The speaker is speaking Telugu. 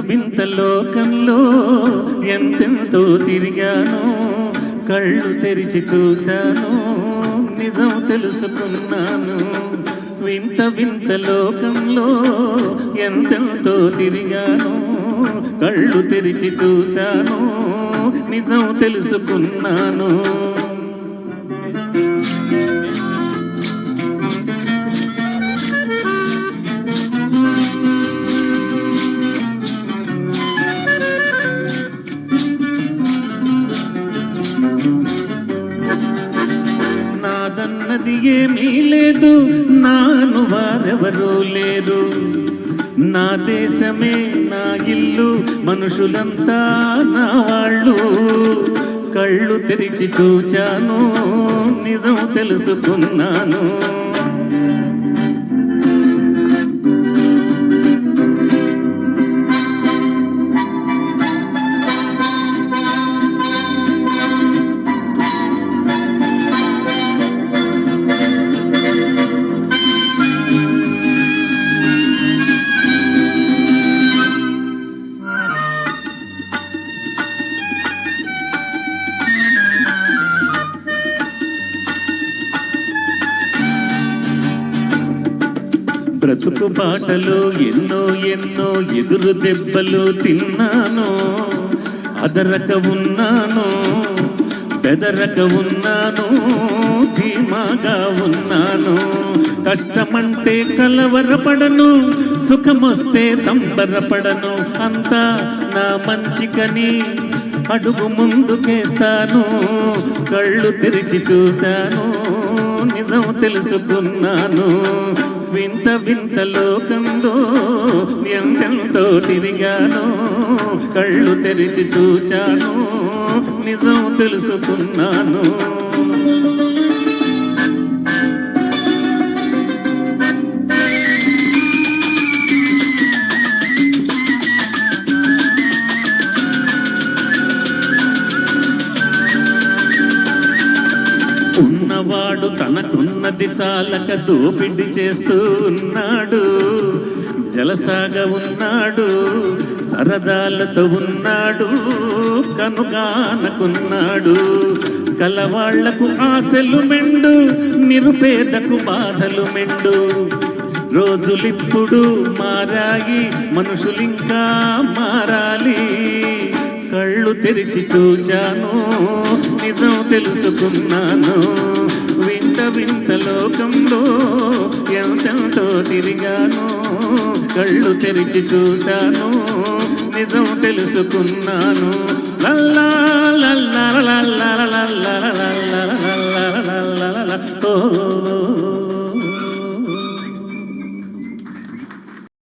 వింత లోకంలో ఎంతెంతో తిరిగాను, కళ్ళు తెరిచి చూశాను, నిజం తెలుసుకున్నాను. వింత వింత లోకంలో ఎంతెంతో తిరిగాను, కళ్ళు తెరిచి చూశాను, నిజం తెలుసుకున్నాను. నాదన్నది ఏమీ లేదు, నాను వారెవరూ లేరు. నా దేశమే నా ఇల్లు, మనుషులంతా నా వాళ్ళు. కళ్ళు తెరిచి చూచాను, నిజం తెలుసుకున్నాను. బ్రతుకు బాటలో ఎన్నో ఎన్నో ఎదురు దెబ్బలు తిన్నాను. అదరక ఉన్నాను, బెదరక ఉన్నాను, ధీమాగా ఉన్నాను. కష్టమంటే కలవరపడను, సుఖమొస్తే సంబరపడను. అంతా నా మంచికని అడుగు ముందుకేస్తాను. కళ్ళు తెరిచి చూశాను, నిజం తెలుసుకున్నాను. వింత వింత లోకంలో ఎంతెంతో తిరిగాను, కళ్ళు తెరిచి చూచాను, నిజం తెలుసుకున్నాను. ఉన్నవాడు తనకున్నది చాలక దోపిడి చేస్తూ ఉన్నాడు. జలసాగా ఉన్నాడు, సరదాలతో ఉన్నాడు, కనుగానకున్నాడు. కలవాళ్లకు ఆశలు మెండు, నిరుపేదకు బాధలు మెండు. రోజులిప్పుడు మారాయి, మనుషులింకా మారాలి. కళ్ళు తెరిచి చూచాను, నిజం తెలుసుకున్నాను. వింత వింత లోకంలో ఎంతెంతో తిరిగాను, కళ్ళు తెరిచి చూశాను, నిజం తెలుసుకున్నాను. లల్లా లల్లా లల్లా లల్లా లల్లా లల్లా లల్లా లల్లా. ఓ